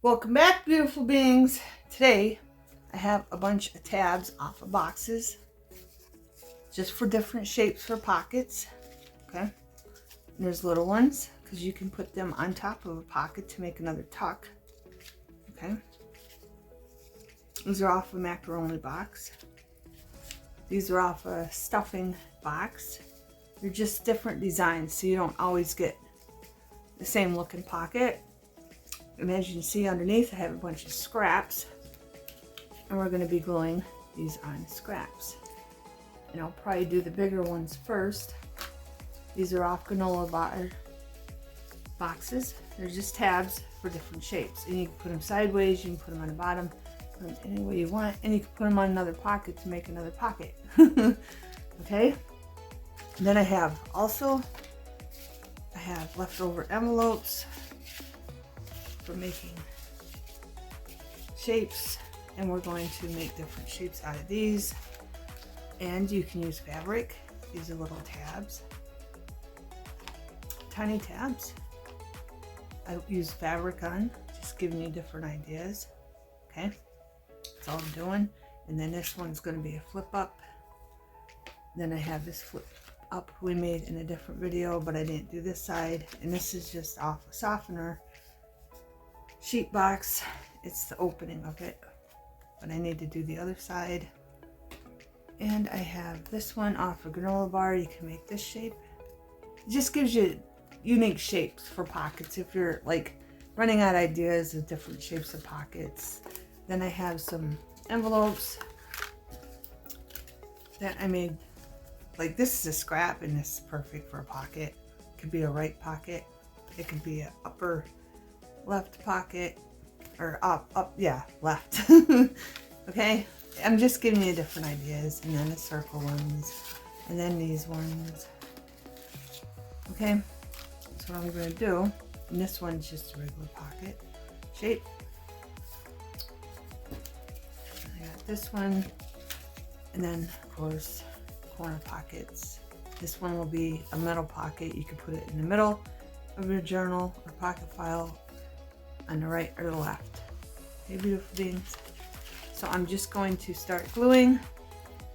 Welcome back, beautiful beings. Today I have a bunch of tabs off of boxes just for different shapes for pockets. Okay, and there's little ones because you can put them on top of a pocket to make another tuck. Okay, these are off a macaroni box. These are off a stuffing box. They're just different designs, so you don't always get the same looking pocket. And as you can see underneath, I have a bunch of scraps, and we're going to be gluing these on scraps. And I'll probably do the bigger ones first. These are off granola bar boxes. They're just tabs for different shapes, and you can put them sideways, you can put them on the bottom, put them any way you want, and you can put them on another pocket to make another pocket. Okay, and then I have leftover envelopes for making shapes, and we're going to make different shapes out of these. And you can use fabric. These are little tabs, tiny tabs. I use fabric on, just giving you different ideas. Okay, that's all I'm doing. And then this one's going to be a flip up. Then I have this flip up we made in a different video, but I didn't do this side. And this is just off a softener sheet box. It's the opening of it, but I need to do the other side. And I have this one off a granola bar. You can make this shape. It just gives you unique shapes for pockets if you're like running out of ideas of different shapes of pockets. Then I have some envelopes that I made. Like, this is a scrap, and this is perfect for a pocket. It could be a right pocket, it could be an upper left pocket, or left. Okay, I'm just giving you different ideas. And then the circle ones, and then these ones. Okay, that's what I'm going to do. And this one's just a regular pocket shape. I got this one, and then of course corner pockets. This one will be a middle pocket. You can put it in the middle of your journal or pocket file, on the right or the left. Okay, beautiful beings. So I'm just going to start gluing,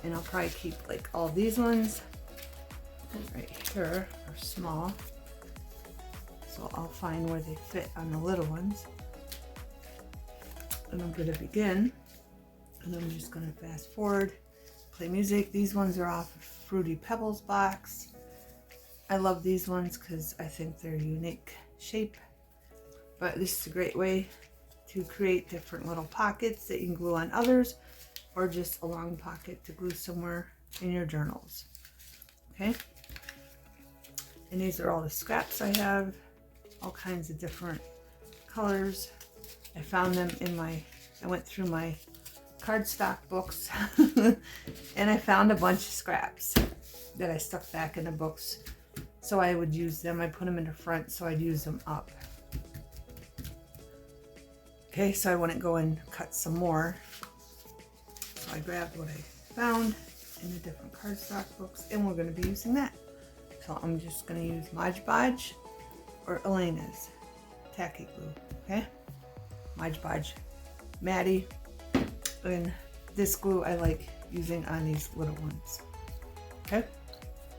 and I'll probably keep like all these ones right here are small, so I'll find where they fit on the little ones. And I'm going to begin, and I'm just going to fast forward, play music. These ones are off of Fruity Pebbles box. I love these ones because I think they're a unique shape. But this is a great way to create different little pockets that you can glue on others, or just a long pocket to glue somewhere in your journals. Okay? And these are all the scraps I have, all kinds of different colors. I found them in I went through my cardstock books and I found a bunch of scraps that I stuck back in the books. So I would use them. I put them in the front so I'd use them up. Okay, so I wouldn't go and cut some more. So I grabbed what I found in the different cardstock books, and we're going to be using that. So I'm just going to use Mod Podge or Elena's tacky glue. Okay, Mod Podge, Maddie, and this glue I like using on these little ones. Okay,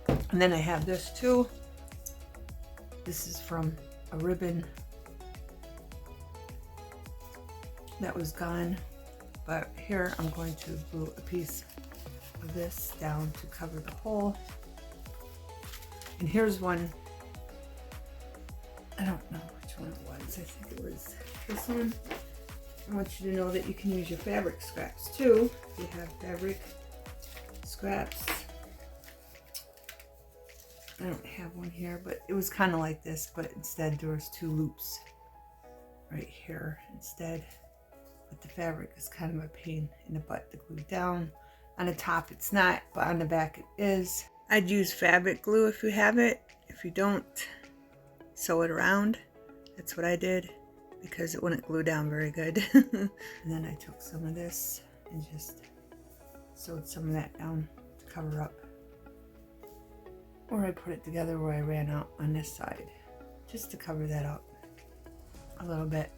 and then I have this too. This is from a ribbon that was gone, but here I'm going to glue a piece of this down to cover the hole. And here's one, I don't know which one it was, I think it was this one. I want you to know that you can use your fabric scraps too. If you have fabric scraps, I don't have one here, but it was kind of like this, but instead there was two loops right here instead. But the fabric is kind of a pain in the butt to glue down. On the top it's not, but on the back it is. I'd use fabric glue if you have it. If you don't, sew it around. That's what I did, because it wouldn't glue down very good. And then I took some of this and just sewed some of that down to cover up. Or I put it together where I ran out on this side, just to cover that up a little bit.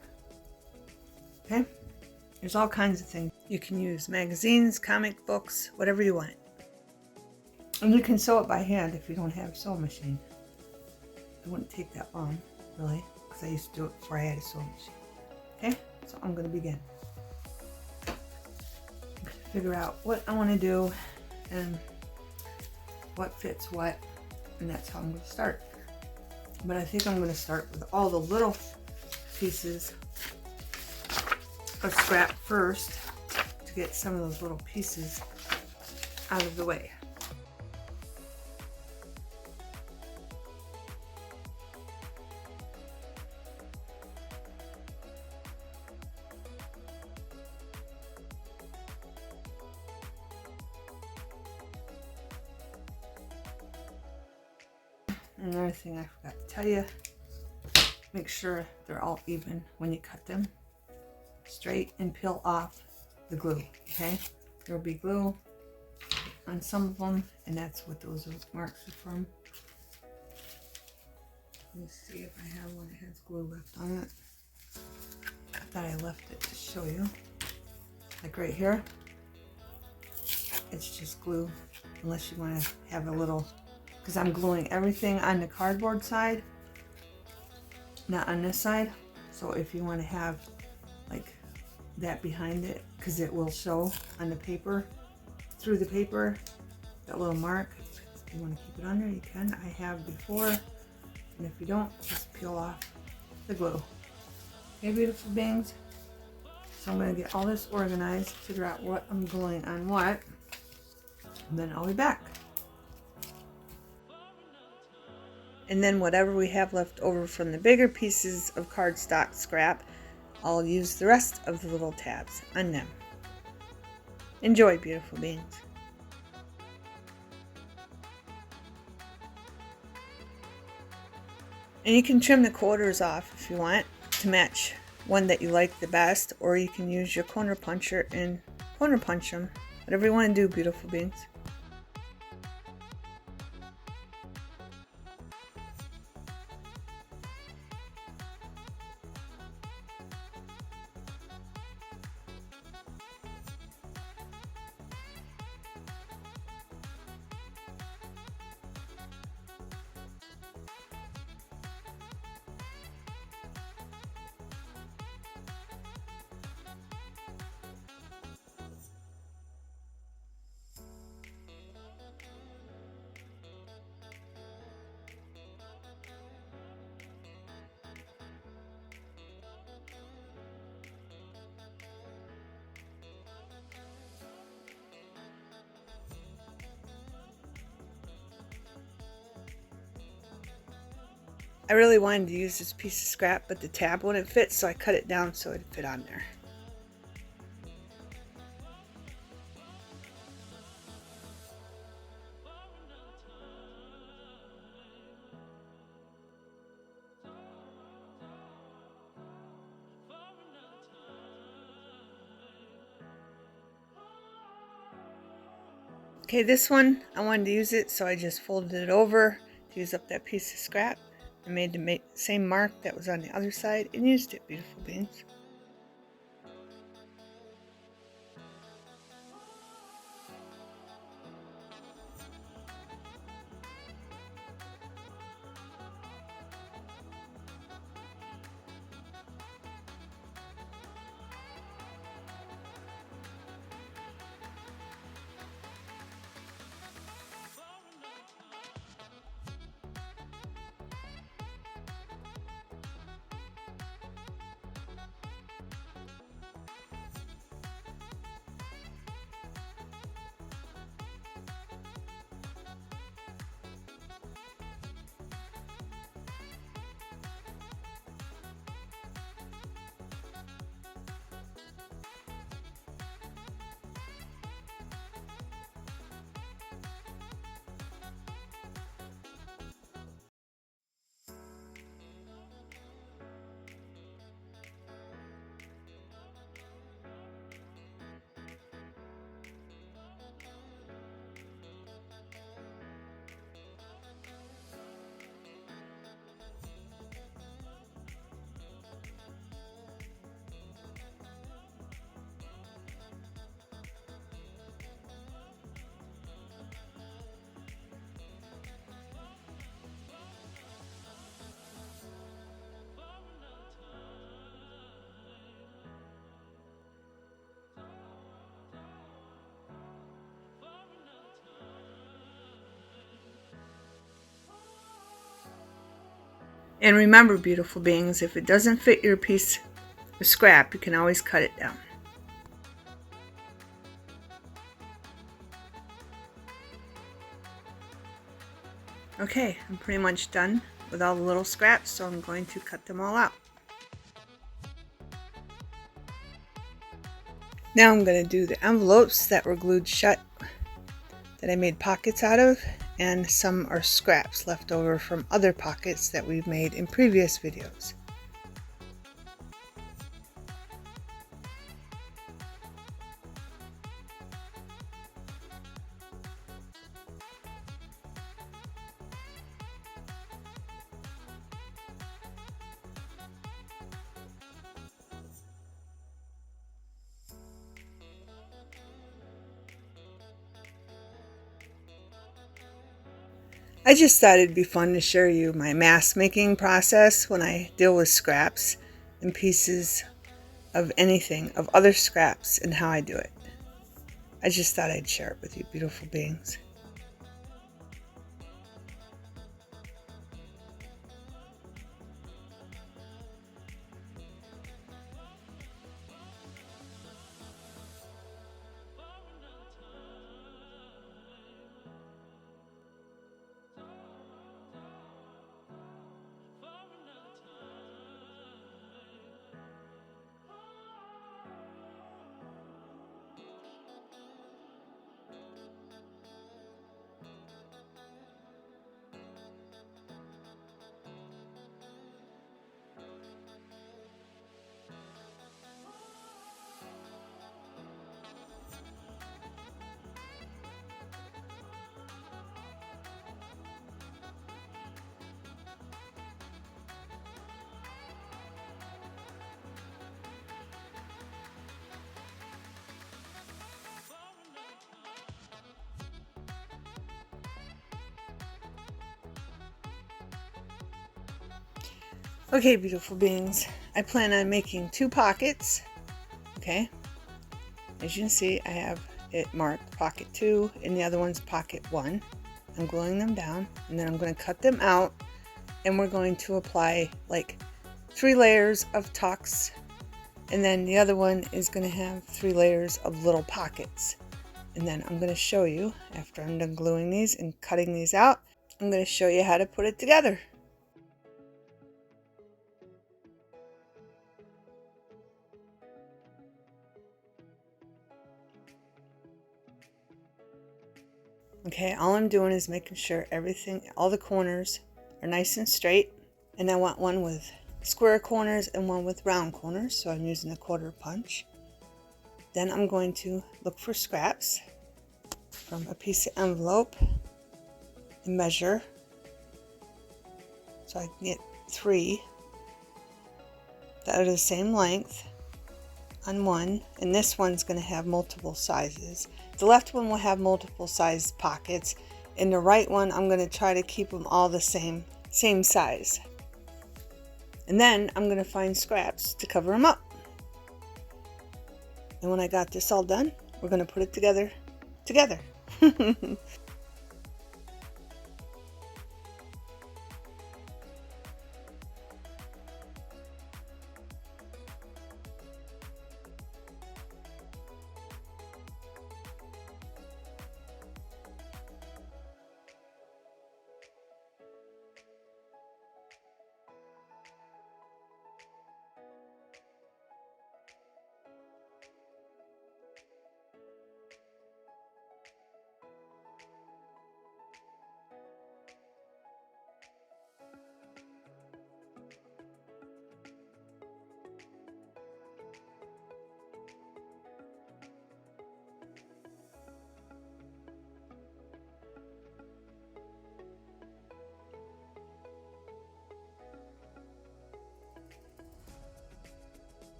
There's all kinds of things. You can use magazines, comic books, whatever you want. And you can sew it by hand if you don't have a sewing machine. It wouldn't take that long, really, because I used to do it before I had a sewing machine. Okay, so I'm going to begin. Figure out what I want to do and what fits what, and that's how I'm going to start. But I think I'm going to start with all the little pieces of scrap first to get some of those little pieces out of the way. Another thing I forgot to tell you, make sure they're all even when you cut them straight and peel off the glue, okay? There will be glue on some of them, and that's what those marks are from. Let me see if I have one that has glue left on it. I thought I left it to show you. Like right here, it's just glue, unless you want to have a little, because I'm gluing everything on the cardboard side, not on this side. So if you want to have like that behind it, because it will show on the paper, through the paper, that little mark. If you want to keep it under, you can. I have before, and if you don't, just peel off the glue. Okay, beautiful beings. So I'm going to get all this organized, figure out what I'm gluing on what, and then I'll be back. And then whatever we have left over from the bigger pieces of cardstock scrap, I'll use the rest of the little tabs on them. Enjoy, beautiful beings. And you can trim the quarters off if you want to match one that you like the best, or you can use your corner puncher and corner punch them. Whatever you want to do, beautiful beings. I really wanted to use this piece of scrap, but the tab wouldn't fit, so I cut it down so it'd fit on there. Okay, this one, I wanted to use it, so I just folded it over to use up that piece of scrap. I made the same mark that was on the other side and used it, beautiful beings. And remember, beautiful beings, if it doesn't fit your piece of scrap, you can always cut it down. Okay, I'm pretty much done with all the little scraps, so I'm going to cut them all out. Now I'm going to do the envelopes that were glued shut that I made pockets out of, and some are scraps left over from other pockets that we've made in previous videos. I just thought it'd be fun to share you my mask making process when I deal with scraps and pieces of anything, of other scraps, and how I do it. I just thought I'd share it with you, beautiful beings. Okay, beautiful beings, I plan on making 2 pockets. Okay, as you can see, I have it marked pocket 2 and the other one's pocket 1. I'm gluing them down, and then I'm going to cut them out, and we're going to apply like 3 layers of tucks, and then the other one is going to have 3 layers of little pockets. And then I'm going to show you, after I'm done gluing these and cutting these out, I'm going to show you how to put it together. Okay, all I'm doing is making sure everything, all the corners are nice and straight. And I want one with square corners and one with round corners, so I'm using a 1/4 punch. Then I'm going to look for scraps from a piece of envelope and measure, so I can get 3 that are the same length on one, and this one's going to have multiple sizes. The left one will have multiple size pockets, and the right one I'm going to try to keep them all the same size. And then I'm going to find scraps to cover them up. And when I got this all done, we're going to put it together.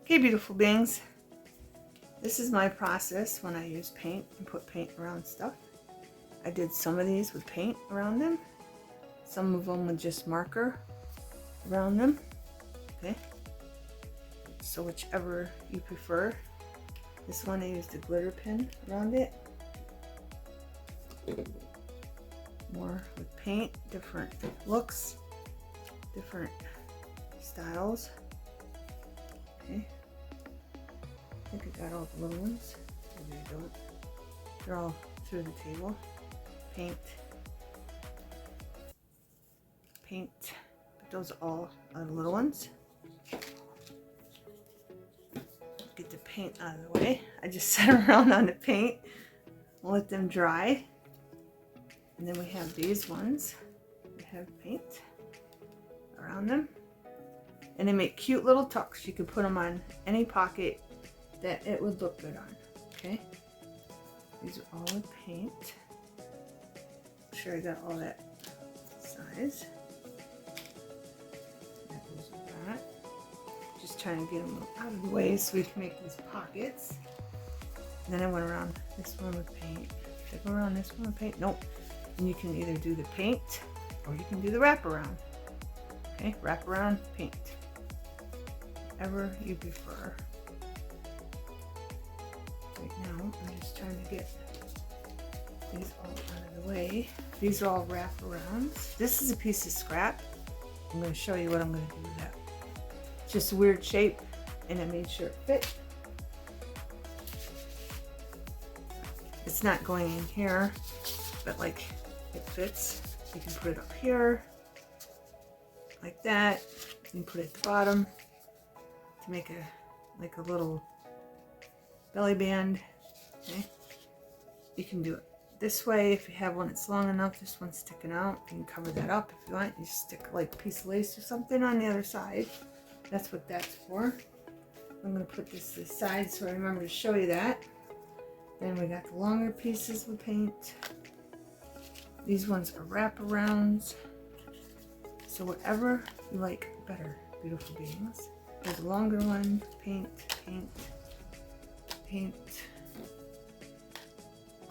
Okay, beautiful beings, this is my process when I use paint and put paint around stuff. I did some of these with paint around them, some of them with just marker around them. Okay, so whichever you prefer. This one I used a glitter pin around it. More with paint, different looks, different styles. Okay. I think I got all the little ones. Maybe I don't. They're all through the table. Paint. Paint. But those all are the little ones. Get the paint out of the way. I just set around on the paint. Let them dry. And then we have these ones. They have paint around them. And they make cute little tucks. You could put them on any pocket that it would look good on. Okay? These are all with paint. I'm sure I got all that size. That goes with that. Just trying to get them out of the way so we can make these pockets. And then I went around this one with paint. Did I go around this one with paint? Nope. And you can either do the paint or you can do the wraparound. Okay, wraparound, paint. Whatever you prefer. Right now, I'm just trying to get these all out of the way. These are all wraparounds. This is a piece of scrap. I'm going to show you what I'm going to do with that. It's just a weird shape, and I made sure it fit. It's not going in here, but like it fits. You can put it up here, like that. You can put it at the bottom to make a little belly band. Okay. You can do it this way if you have one that's long enough. This one's sticking out. You can cover that up if you want. You stick like a piece of lace or something on the other side. That's what that's for. I'm going to put this to the side so I remember to show you that. Then we got the longer pieces with paint. These ones are wraparounds. So whatever you like better, beautiful beings. There's a longer one, paint, paint, paint.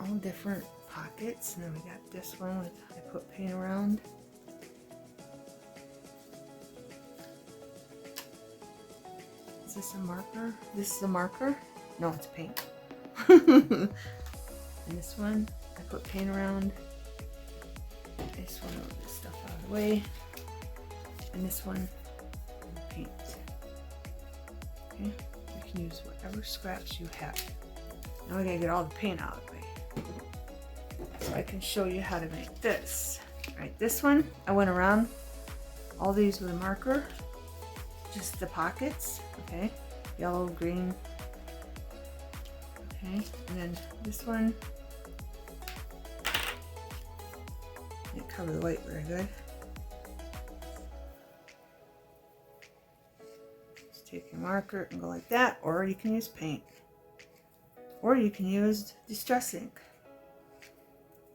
All different pockets. And then we got this one with, I put paint around. Is this a marker? This is a marker? No, it's paint. And this one, I put paint around. I just want to move this stuff out of the way. And this one, paint. Okay, you can use whatever scraps you have. Now we gotta get all the paint out of the way. So I can show you how to make this. Alright, this one, I went around all these with a marker. Just the pockets, okay? Yellow, green. Okay, and then this one, it cover the white very good. Just take your marker and go like that, or you can use paint, or you can use distress ink.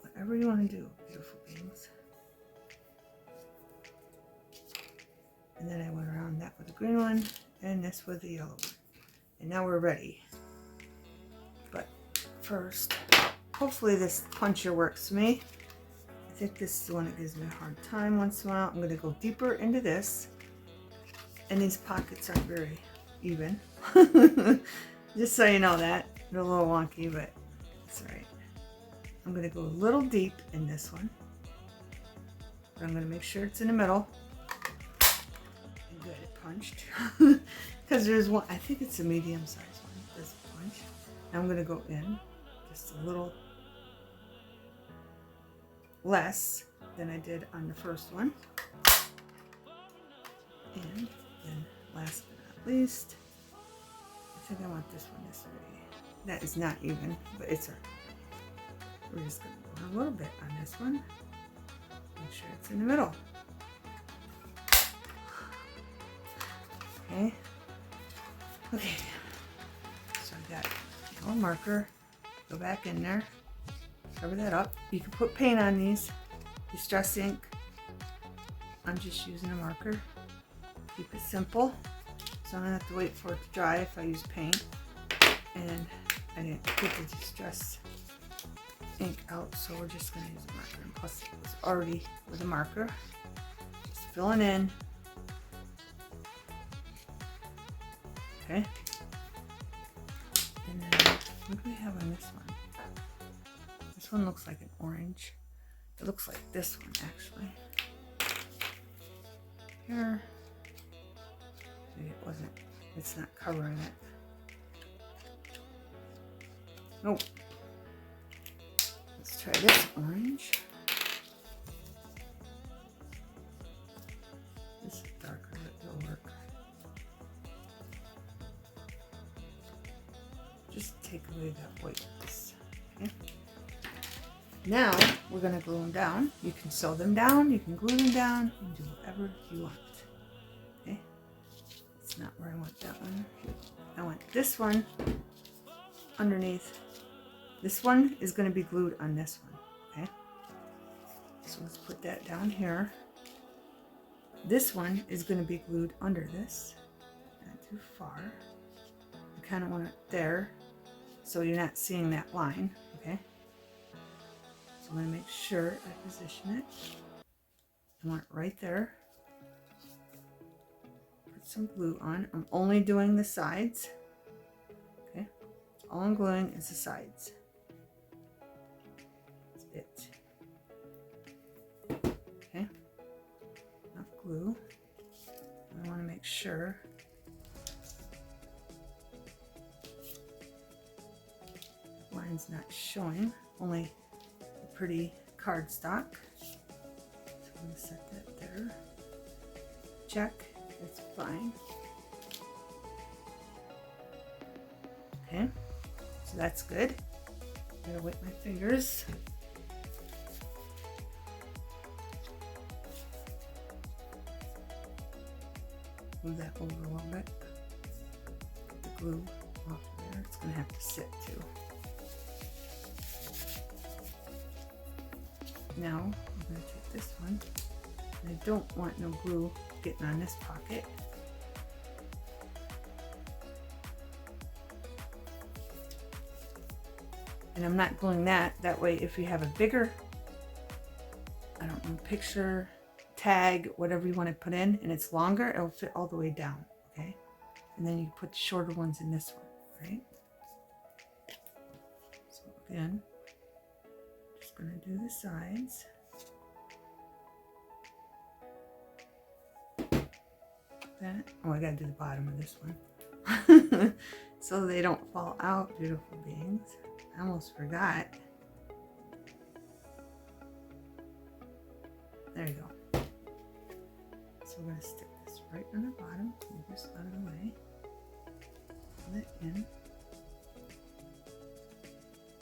Whatever you want to do, beautiful beings. And then I went around that with the green one, and this with the yellow one. And now we're ready. But first, hopefully this puncher works for me. I think this is the one that gives me a hard time once in a while. I'm going to go deeper into this. And these pockets aren't very even. Just so you know that. They're a little wonky, but it's alright. I'm going to go a little deep in this one. But I'm going to make sure it's in the middle. And good, it punched. Because there's one, I think it's a medium size one. There's a punch. I'm going to go in just a little less than I did on the first one. And then last but not least, I think I want this one this way. That is not even, but it's alright. We're just going to go a little bit on this one. Make sure it's in the middle. Okay. Okay. So I got a little marker. Go back in there. Cover that up. You can put paint on these. Distress ink. I'm just using a marker. Keep it simple. So I'm going to have to wait for it to dry if I use paint. And I didn't get the distress ink out, so we're just going to use a marker. And plus it was already with a marker. Just filling in. Okay. And then what do we have on this one? This one looks like an orange. It looks like this one actually. Here. Maybe it wasn't. It's not covering it. Nope. Let's try this orange. This is darker, but it'll work. Just take away that whiteness. Okay. Now we're going to glue them down. You can sew them down, you can glue them down, you can do whatever you want. Okay. That's not where I want that one. I want this one underneath. This one is going to be glued on this one. Okay. So let's put that down here. This one is going to be glued under this. Not too far. You kind of want it there so you're not seeing that line. Okay. So I'm going to make sure I position it. I want it right there. Put some glue on. I'm only doing the sides. Okay. All I'm gluing is the sides. That's it. Okay. Enough glue. I want to make sure the line's not showing. Only pretty cardstock. So I'm going to set that there. Check. That's fine. Okay. So that's good. I'm going to wipe my fingers. Move that over a little bit. Get the glue off there. It's going to have to sit too. Now I'm going to take this one, and I don't want no glue getting on this pocket. And I'm not gluing that. That way if you have a bigger, I don't know, picture, tag, whatever you want to put in, and it's longer, it'll fit all the way down, okay? And then you put the shorter ones in this one, right? So again, going to do the sides. That. Oh, I got to do the bottom of this one. So they don't fall out, beautiful beings. I almost forgot. There you go. So we're going to stick this right on the bottom. Move this out of the way. Pull it in.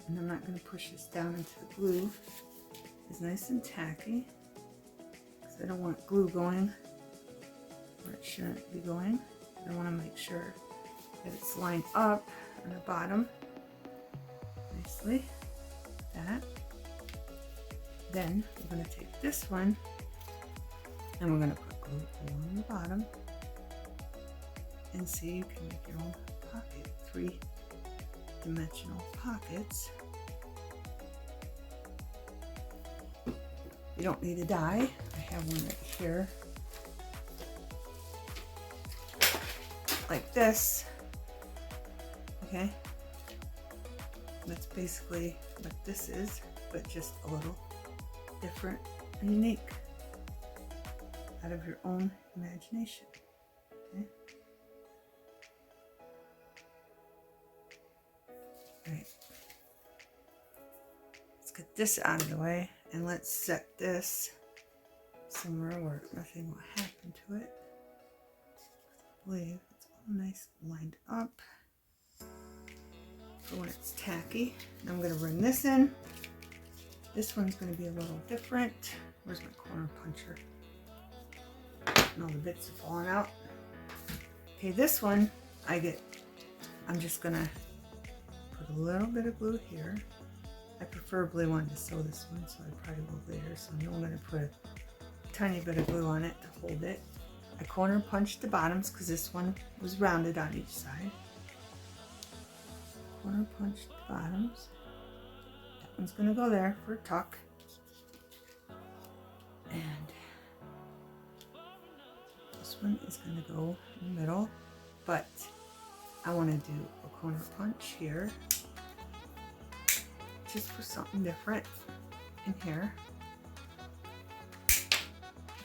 And I'm not going to push this down into the glue. It's nice and tacky, because I don't want glue going where it shouldn't be going. I want to make sure that it's lined up on the bottom nicely. Like that. Then we're going to take this one and we're going to put glue along the bottom. And see, you can make your own pocket. 3-dimensional pockets. You don't need a die. I have one right here. Like this. Okay. That's basically what this is, but just a little different and unique. Out of your own imagination. Okay. Right. Let's get this out of the way and let's set this somewhere where nothing will happen to it. I believe it's all nice lined up for when it's tacky. Now I'm going to bring this in. This one's going to be a little different. Where's my corner puncher? And all the bits are falling out. Okay, this one I'm just going to put a little bit of glue here. I preferably wanted to sew this one, so I probably will later. So I'm going to put a tiny bit of glue on it to hold it. I corner punched the bottoms because this one was rounded on each side. Corner punched the bottoms. That one's going to go there for a tuck. And this one is going to go in the middle, but I want to do a corner punch here just for something different. in here.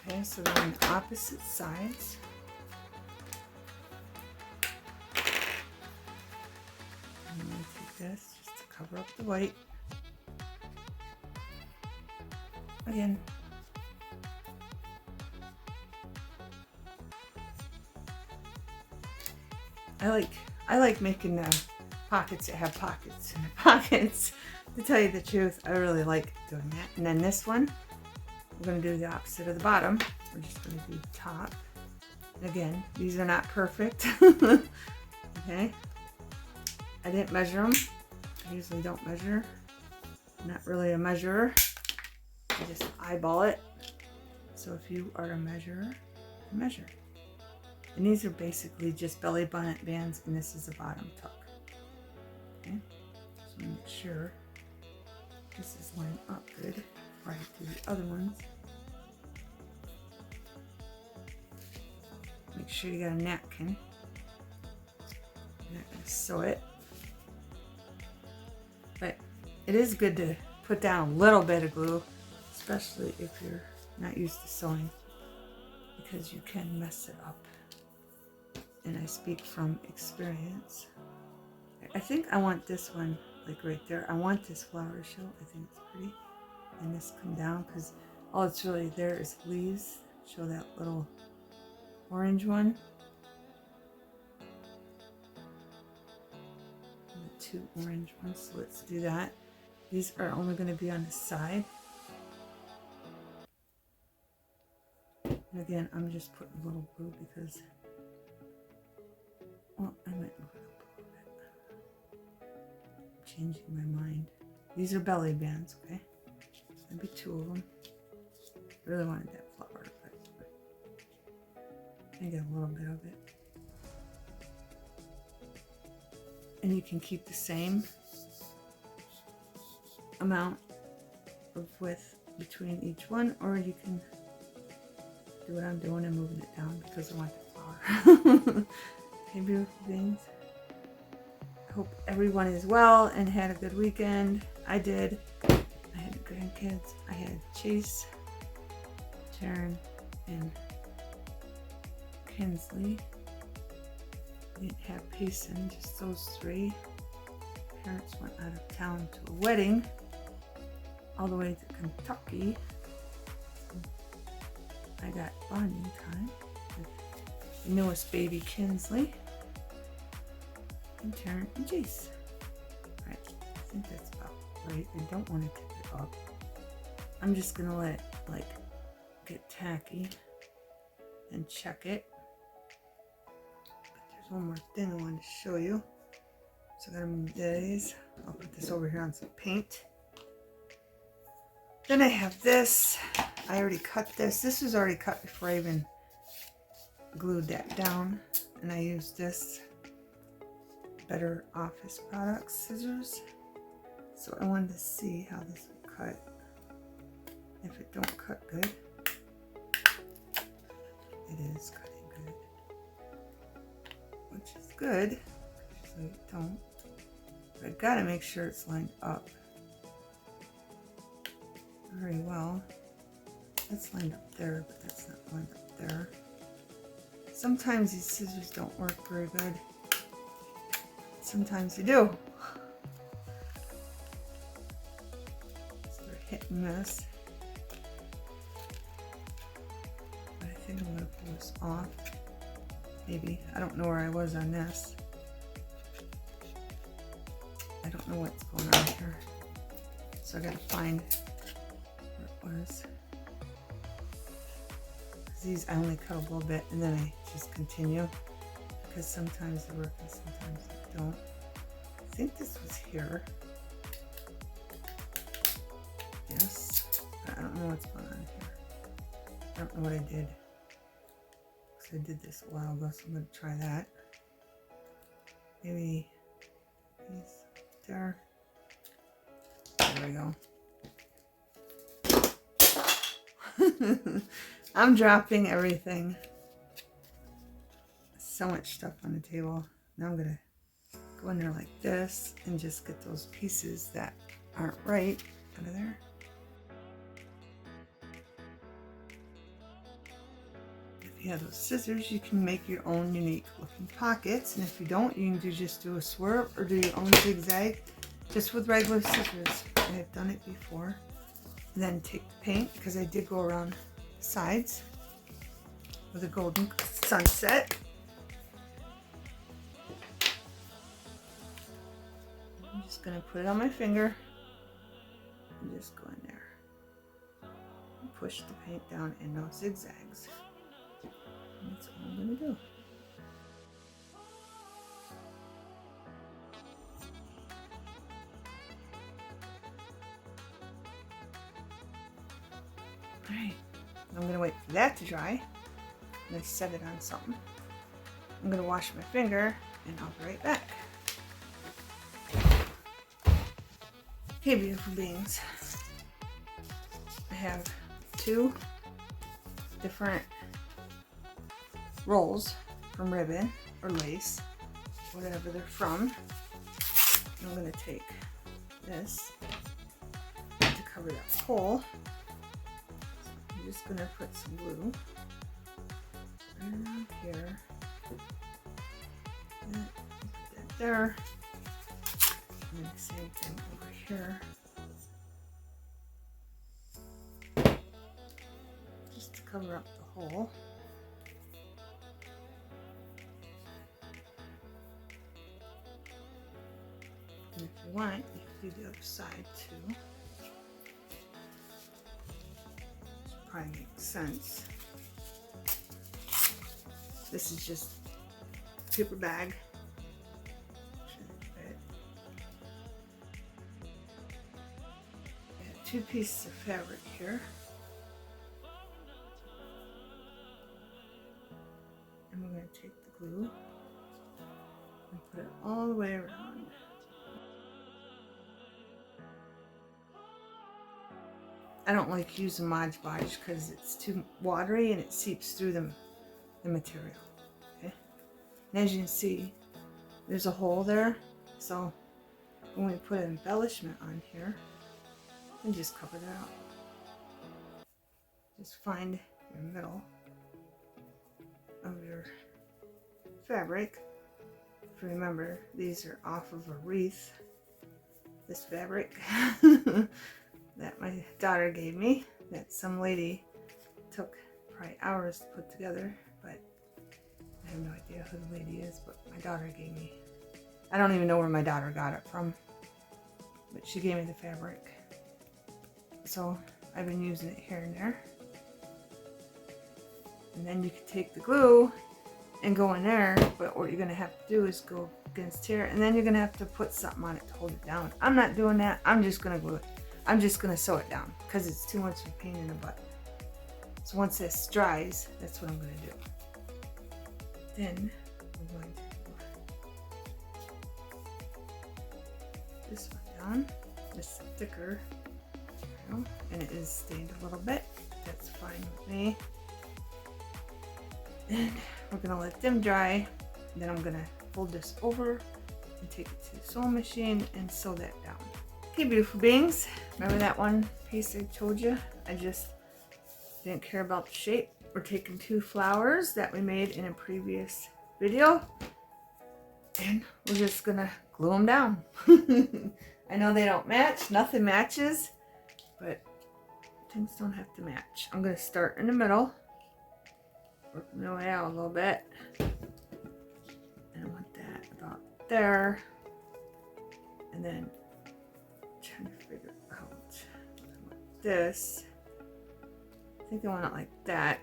Okay, so they're on the opposite sides. I'm going to take this just to cover up the white. Again, I like making the pockets that have pockets in the pockets. To tell you the truth, I really like doing that. And then this one, we're going to do the opposite of the bottom. We're just going to do the top. And again, these are not perfect. Okay. I didn't measure them. I usually don't measure. I'm not really a measurer. I just eyeball it. So if you are a measurer, measure. And these are basically just belly bands, and this is a bottom tuck. Okay, so make sure this is lined up good before I do the other ones. Make sure you got a napkin. You're not going to sew it. But it is good to put down a little bit of glue, especially if you're not used to sewing, because you can mess it up. And I speak from experience. I think I want this one, like right there. I want this flower to show. I think it's pretty. And this come down, because all it's really there is leaves. Show that little orange one. And the two orange ones. So let's do that. These are only going to be on the side. And again, I'm just putting a little glue because, well, I might move it up a little bit. I'm changing my mind. These are belly bands, okay? Maybe two of them. I really wanted that flower, but I get a little bit of it. And you can keep the same amount of width between each one, or you can do what I'm doing and moving it down because I want the flower. Hey, beautiful beings. I hope everyone is well and had a good weekend. I did. I had grandkids. I had Chase, Sharon, and Kinsley. I didn't have Payson, just those three. Parents went out of town to a wedding all the way to Kentucky. I got bonding time with the newest baby, Kinsley, and Taryn and Jace. Alright, I think that's about right. I don't want to tip it up. I'm just gonna let it like get tacky and check it. But there's one more thing I wanted to show you. So I gotta move these. I'll put this over here on some paint. Then I have this. I already cut this. This was already cut before I even glued that down. And I used this Better Office Products scissors. So I wanted to see how this would cut. If it don't cut good. It is cutting good. Which is good. Usually it don't. But I've got to make sure it's lined up very well. That's lined up there, but that's not lined up there. Sometimes these scissors don't work very good. Sometimes they do. So they're hit and miss. But I think I'm going to pull this off. Maybe. I don't know where I was on this. I don't know what's going on here. So I got to find where it was. These I only cut a little bit and then I just continue because sometimes they work and sometimes they don't. I think this was here. Yes. I don't know what's going on here. I don't know what I did. Because I did this a while ago, so I'm going to try that. Maybe these there. There we go. I'm dropping everything. So much stuff on the table. Now I'm gonna go in there like this and just get those pieces that aren't right out of there. If you have those scissors, you can make your own unique looking pockets. And if you don't, you can just do a swerve or do your own zigzag just with regular scissors. I've done it before. And then take the paint, because I did go around the sides with a golden sunset. I'm just going to put it on my finger and just go in there and push the paint down in those zigzags. And that's all I'm going to do. Alright, I'm going to wait for that to dry. I'm going to set it on something. I'm going to wash my finger and I'll be right back. Okay, beautiful beings. I have 2 different rolls from ribbon or lace, whatever they're from. I'm going to take this to cover that hole. I'm just going to put some glue around here. And put that there. And the same thing over here. Just to cover up the hole. And if you want, you can do the other side too. Which probably makes sense. This is just a paper bag. I have 2 pieces of fabric here. And we're going to take the glue and put it all the way around. I don't like using Mod Podge because it's too watery and it seeps through the material. Okay, and as you can see, there's a hole there, so when we put an embellishment on here, and just cover that up. Just find your middle of your fabric. If you remember, these are off of a wreath, this fabric that my daughter gave me, that some lady took probably hours to put together, but I have no idea who the lady is, but my daughter gave me. I don't even know where my daughter got it from, but she gave me the fabric. So I've been using it here and there. And then you can take the glue and go in there, but what you're going to have to do is go against here, and then you're going to have to put something on it to hold it down. I'm not doing that. I'm just going to glue it. I'm just going to sew it down because it's too much of a pain in the butt. So once this dries, that's what I'm going to do. Then I'm going to put this one down. This is thicker, and it is stained a little bit. That's fine with me. And we're going to let them dry. Then I'm going to fold this over and take it to the sewing machine and sew that down. Okay, beautiful beings. Remember that one piece I told you? I just didn't care about the shape. We're taking 2 flowers that we made in a previous video, and we're just going to glue them down. I know they don't match. Nothing matches, but things don't have to match. I'm going to start in the middle. Work my way out a little bit. And I want that about there. And then trying to figure out I want this. I think I want it like that.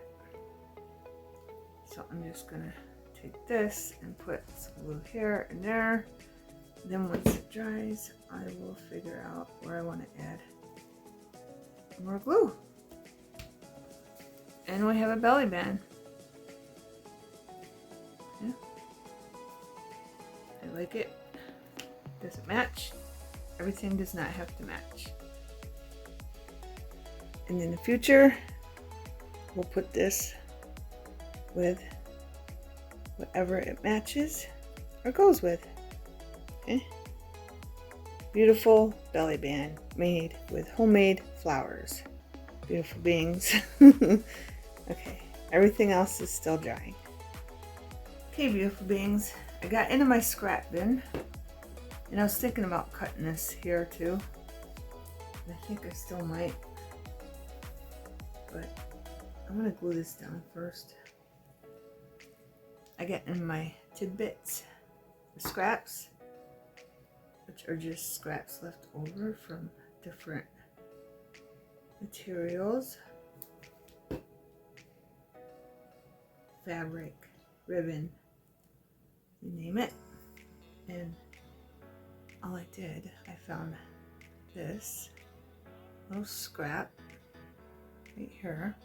So I'm just gonna take this and put some glue here and there. Then once it dries, I will figure out where I want to add more glue. And we have a belly band. Yeah. I like it. Does it match? Everything does not have to match. And in the future, we'll put this with whatever it matches or goes with. Okay? Beautiful belly band made with homemade flowers. Beautiful beings. Okay, Everything else is still drying. Okay, beautiful beings, I got into my scrap bin, and I was thinking about cutting this here too. And I think I still might, but I'm gonna glue this down first. I get in my tidbits, the scraps, which are just scraps left over from different materials, fabric, ribbon, you name it. And all I did, I found this little scrap right here.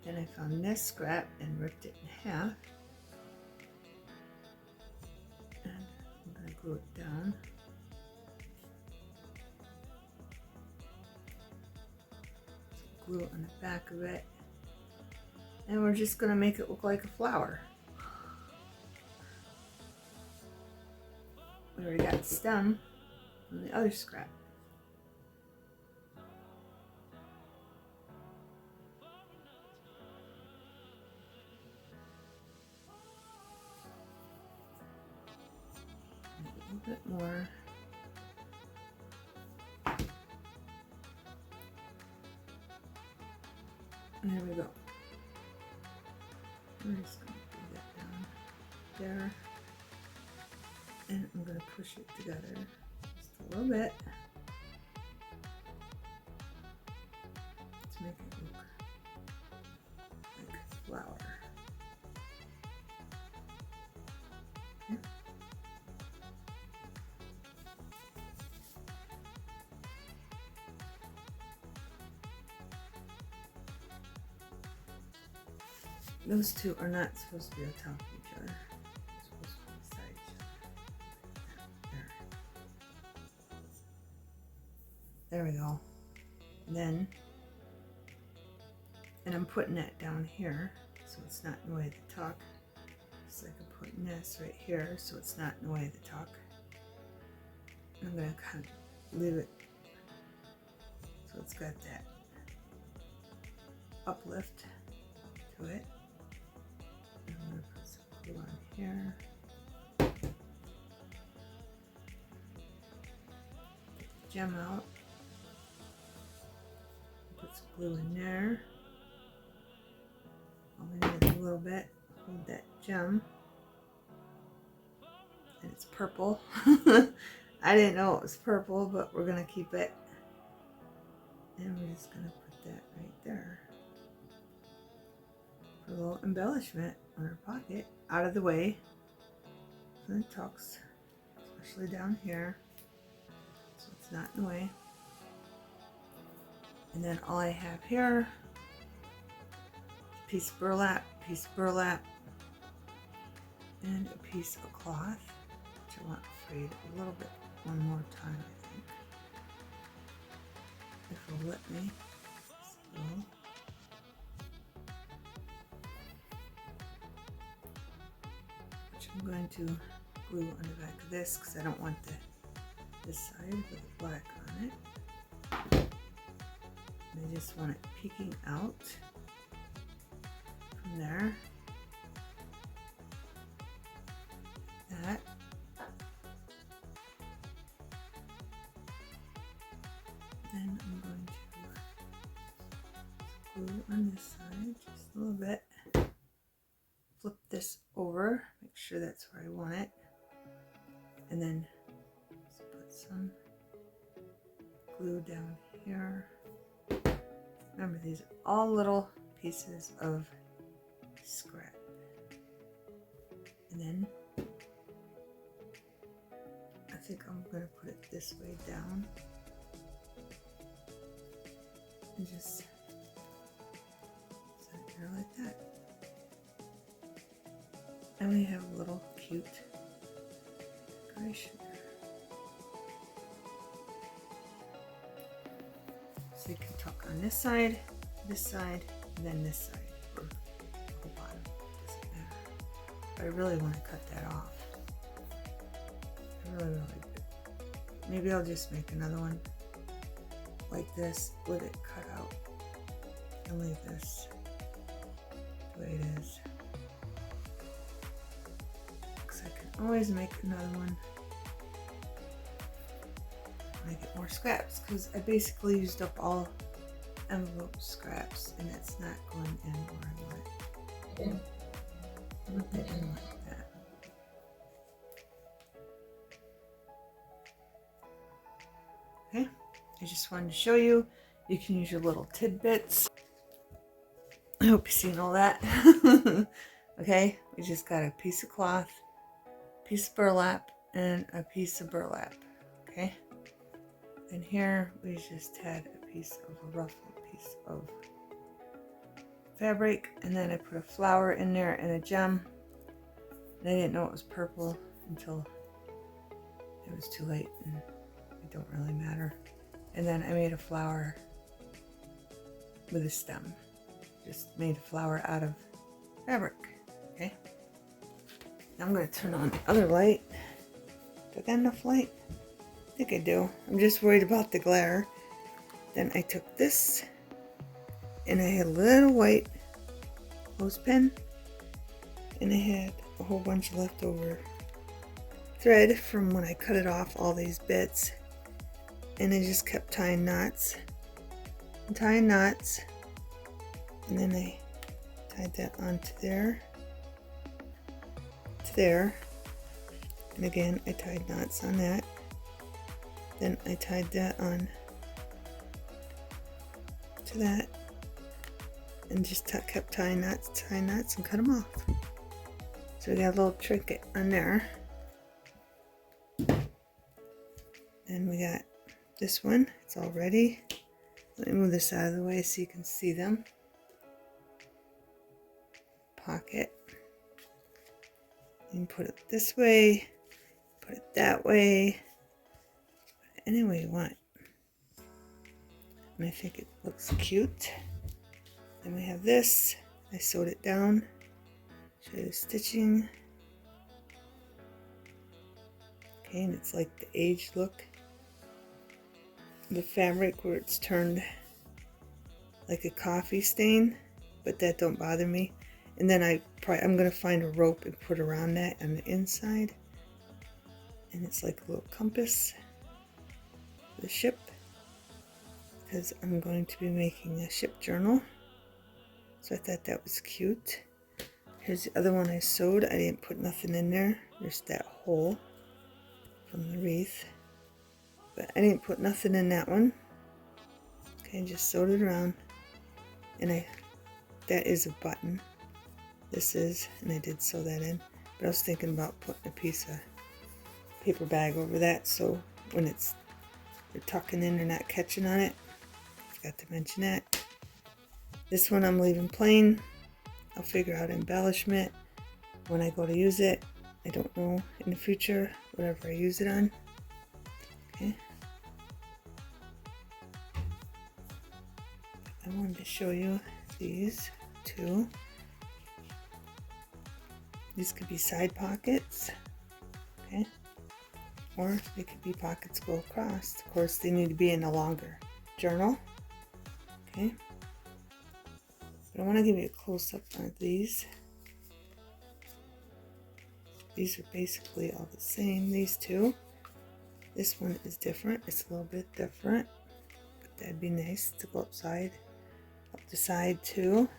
Then I found this scrap and ripped it in half. And I'm going to glue it down. So glue it on the back of it. And we're just going to make it look like a flower. We already got the stem from the other scrap. A little bit more. And there we go. We're just going to put that down there. And I'm going to push it together just a little bit to make it look like a flower. Okay. Those two are not supposed to be on top of each other. They're supposed to be beside each other. There we go. And I'm putting that down here so it's not in the way of the tuck. Just like I'm putting this right here so it's not in the way of the tuck. And I'm going to kind of leave it so it's got that uplift to it. And I'm going to put some glue on here. Get the gem out. Put some glue in there. All we need is a little bit. Hold that gem. And it's purple. I didn't know it was purple, but we're going to keep it. And we're just going to put that right there. For a little embellishment on our pocket. Out of the way. And it tucks. Especially down here. So it's not in the way. And then all I have here, piece of burlap, and a piece of cloth, which I want frayed a little bit one more time, I think, if it'll let me. So, which I'm going to glue on the back of this because I don't want this side with the black on it. I just want it peeking out from there. That. Then I'm going to glue on this side just a little bit. Flip this over, make sure that's where I want it. And then just put some glue down here. Remember, these are all little pieces of scrap. And then I think I'm going to put it this way down. And just set it there like that. And we have a little cute decoration there. So you can tuck on this side, and then this side, or the bottom, doesn't matter. But I really want to cut that off. I really do. Maybe I'll just make another one like this with it cut out and leave this the way it is. Because I can always make another one when I get more scraps, because I basically used up all envelope scraps and it's not going in where I want it. I want that in like that. Okay, I just wanted to show you. You can use your little tidbits. I hope you've seen all that. Okay, we just got a piece of cloth, piece of burlap, and a piece of burlap. Okay, and here we just had a piece of a ruffled piece of fabric, and then I put a flower in there and a gem. And I didn't know it was purple until it was too late, and it don't really matter. And then I made a flower with a stem. Just made a flower out of fabric. Okay. Now I'm going to turn on the other light. Do I got enough light? I think I do. I'm just worried about the glare. Then I took this and I had a little white clothespin and I had a whole bunch of leftover thread from when I cut it off, all these bits, and I just kept tying knots and tying knots, and then I tied that onto there to there, and again I tied knots on that, then I tied that on to that, and just kept tying knots and cut them off. So we got a little trinket on there. Then we got this one, it's all ready. Let me move this out of the way so you can see them. Pocket. You can put it this way, put it that way, put it any way you want. And I think it looks cute. Then we have this. I sewed it down. Show you the stitching. Okay, and it's like the aged look. The fabric where it's turned like a coffee stain, but that don't bother me. And then I'm gonna find a rope and put around that on the inside, and it's like a little compass for the ship, because I'm going to be making a ship journal. So I thought that was cute. Here's the other one I sewed. I didn't put nothing in there. There's that hole from the wreath. But I didn't put nothing in that one. Okay, just sewed it around. And that is a button. This is, and I did sew that in. But I was thinking about putting a piece of paper bag over that, so when they're tucking in, they're not catching on it. Forgot to mention that. This one I'm leaving plain. I'll figure out embellishment when I go to use it. I don't know in the future, whatever I use it on. Okay. I wanted to show you these two. These could be side pockets, okay? Or they could be pockets go across. Of course, they need to be in a longer journal, okay? But I want to give you a close-up on these. These are basically all the same, these two. This one is different. It's a little bit different, but that'd be nice to go up the side too.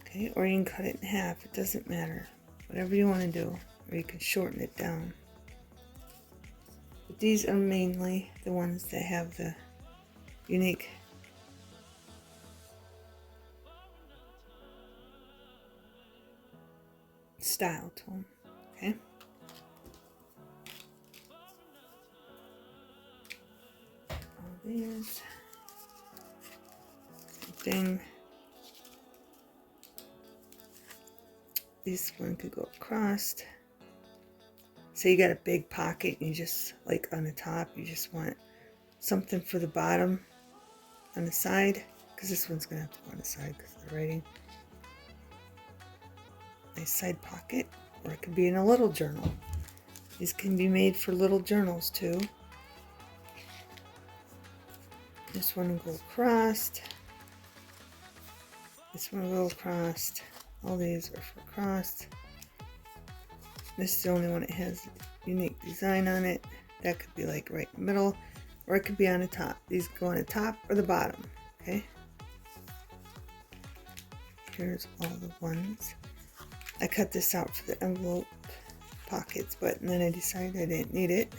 Okay, or you can cut it in half. It doesn't matter. Whatever you want to do, or you can shorten it down. But these are mainly the ones that have the unique style to them. Okay. All these. Same thing. This one could go across. So you got a big pocket and you just, like on the top, you just want something for the bottom on the side, because this one's going to have to go on the side because of the writing. Nice side pocket, or it could be in a little journal. These can be made for little journals too. This one will go across. This one will go across. All these are for across. This is the only one that has unique design on it. That could be like right in the middle, or it could be on the top. These go on the top or the bottom, okay? Here's all the ones. I cut this out for the envelope pockets, but then I decided I didn't need it.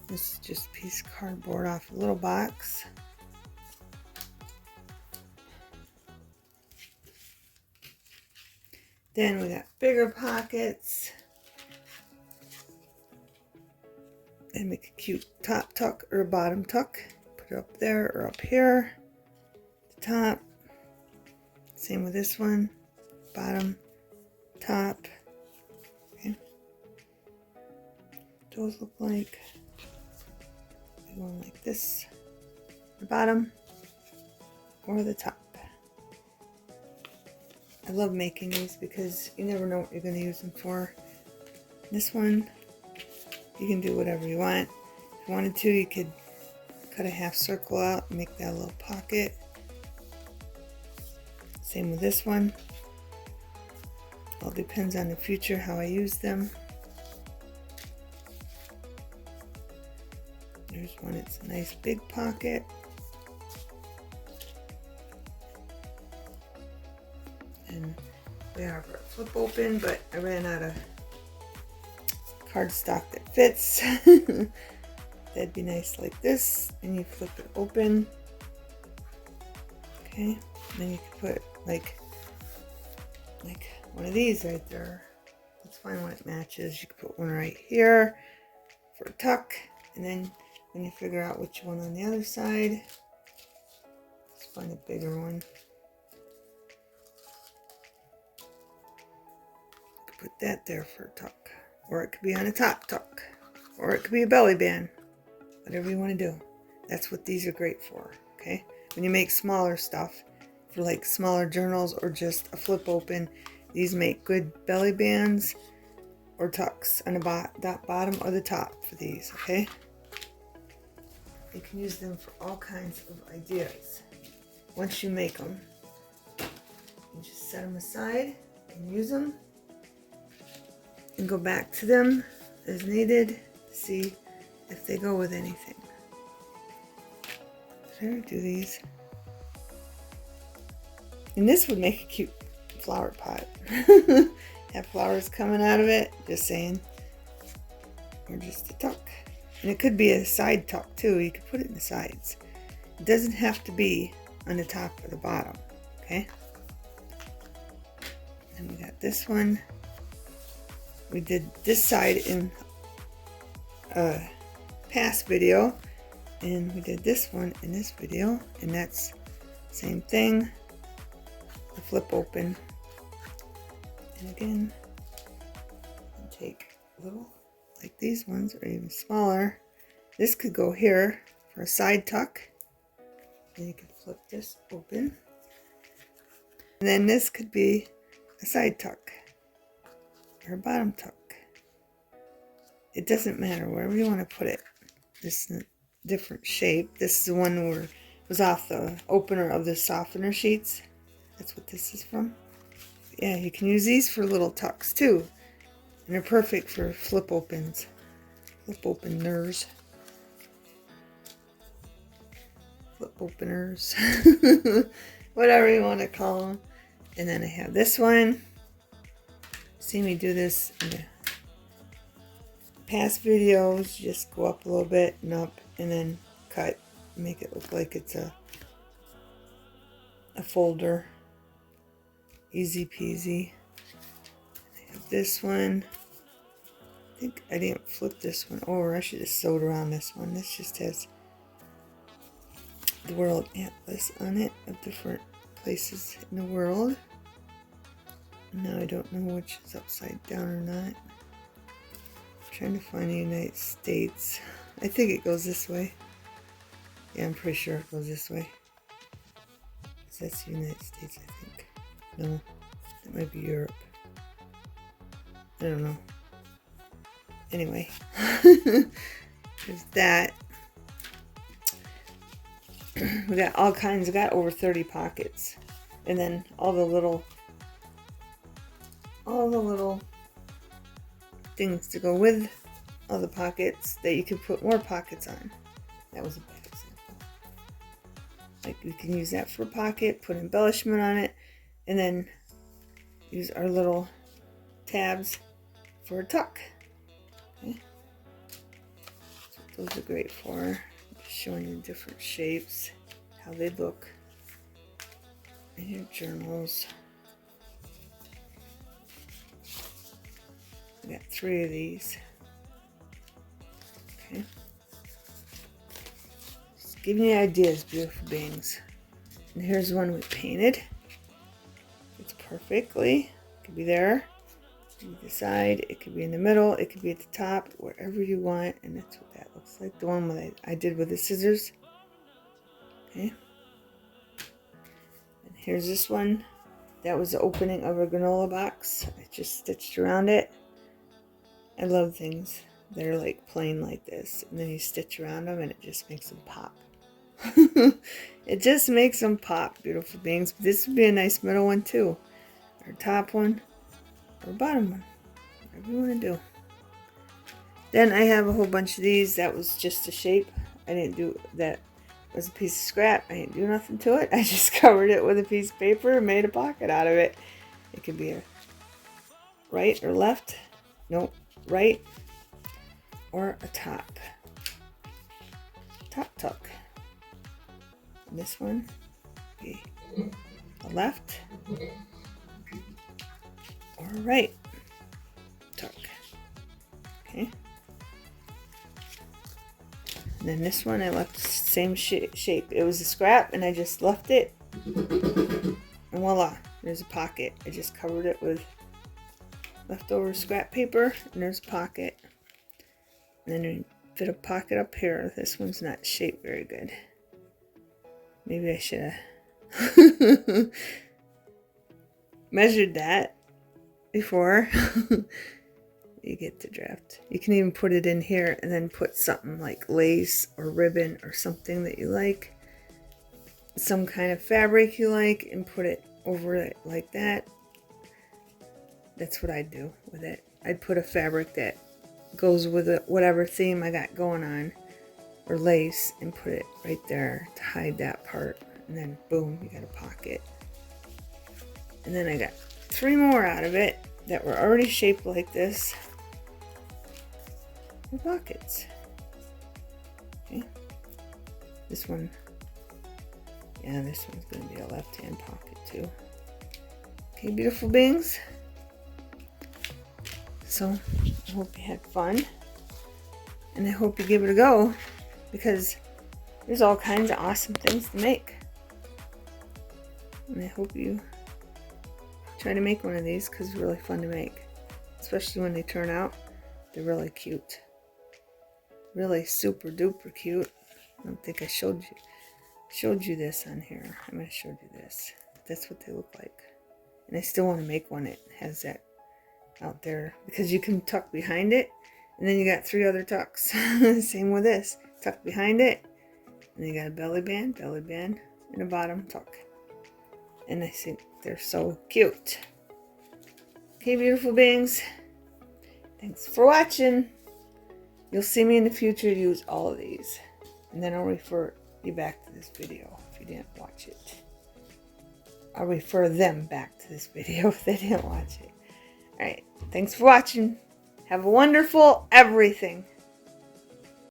This is just a piece of cardboard off a little box. Then we got bigger pockets. And make a cute top tuck or bottom tuck. Put it up there or up here. The top. Same with this one. Bottom, top. Okay. Those look like. One like this. The bottom or the top. I love making these because you never know what you're going to use them for. This one, you can do whatever you want. If you wanted to, you could cut a half circle out and make that a little pocket. Same with this one. All depends on the future how I use them. There's one, it's a nice big pocket. And we have our flip open, but I ran out of cardstock that fits. That'd be nice like this, and you flip it open. Okay, and then you can put like one of these right there. Let's find one that matches. You can put one right here for a tuck, and then when you figure out which one on the other side, let's find a bigger one. Put that there for a tuck, or it could be on a top tuck, or it could be a belly band, whatever you want to do. That's what these are great for. Okay, when you make smaller stuff for like smaller journals or just a flip open, these make good belly bands or tucks on the bottom or the top for these. Okay, you can use them for all kinds of ideas. Once you make them, you just set them aside and use them, and go back to them as needed to see if they go with anything. Did I do these? And this would make a cute flower pot. Have flowers coming out of it, just saying. Or just a tuck. And it could be a side tuck too. You could put it in the sides. It doesn't have to be on the top or the bottom. Okay? And we got this one. We did this side in a past video, and we did this one in this video, and that's same thing. The flip open, and again, you take little like these ones, or even smaller. This could go here for a side tuck, and you can flip this open, and then this could be a side tuck or a bottom tuck. It doesn't matter wherever you want to put it. This is a different shape. This is the one where it was off the opener of the softener sheets. That's what this is from. Yeah, you can use these for little tucks too, and they're perfect for flip opens, flip openers, flip openers, whatever you want to call them. And then I have this one. See me do this in the past videos. Just go up a little bit and up, and then cut, make it look like it's a folder. Easy peasy. I have this one. I think I didn't flip this one over. I should have sewed around this one. This just has the world atlas on it of different places in the world. Now I don't know which is upside down or not. I'm trying to find the United States. I think it goes this way. Yeah, I'm pretty sure it goes this way. That's the United States, I think. No, that might be Europe. I don't know. Anyway, There's that. We got all kinds. We got over 30 pockets. And then all the little things to go with all the pockets that you can put more pockets on. That was a bad example. Like we can use that for a pocket, put embellishment on it, and then use our little tabs for a tuck. Okay. That's what those are great for. Just showing you different shapes, how they look in your journals. I got 3 of these. Okay. Just giving you ideas, beautiful beings. And here's one we painted. It's perfectly. It could be there. It could be the side. It could be in the middle. It could be at the top. Wherever you want. And that's what that looks like. The one that I did with the scissors. Okay. And here's this one. That was the opening of a granola box. I just stitched around it. I love things that are like plain like this, and then you stitch around them and it just makes them pop. It just makes them pop, beautiful beings. This would be a nice middle one too, or top one, or bottom one, whatever you want to do. Then I have a whole bunch of these. That was just a shape. I didn't do that. It was a piece of scrap. I didn't do nothing to it. I just covered it with a piece of paper and made a pocket out of it. It could be a right or left. Nope. Right or a top tuck. And this one be a left or a right tuck. Okay. And then this one I left the same shape. It was a scrap and I just left it, and voila, there's a pocket. I just covered it with leftover scrap paper, and there's a pocket. And then we fit a pocket up here. This one's not shaped very good. Maybe I should have measured that before you get to draft. You can even put it in here and then put something like lace or ribbon or something that you like, some kind of fabric you like, and put it over it like that. That's what I'd do with it. I'd put a fabric that goes with it, whatever theme I got going on, or lace, and put it right there to hide that part. And then boom, you got a pocket. And then I got 3 more out of it that were already shaped like this. The pockets. Okay. This one, yeah, this one's going to be a left-hand pocket too. Okay, beautiful beings. So, I hope you had fun, and I hope you give it a go, because there's all kinds of awesome things to make. And I hope you try to make one of these, because it's really fun to make. Especially when they turn out, they're really cute. Really super duper cute. I don't think I showed you this on here. I might have showed you this. That's what they look like. And I still want to make one that has that out there, because you can tuck behind it, and then you got 3 other tucks. Same with this. Tuck behind it, and then you got a belly band, and a bottom tuck. And I think they're so cute. Okay, beautiful beings. Thanks for watching. You'll see me in the future use all of these, and then I'll refer you back to this video if you didn't watch it. I'll refer them back to this video if they didn't watch it. Alright, thanks for watching. Have a wonderful everything.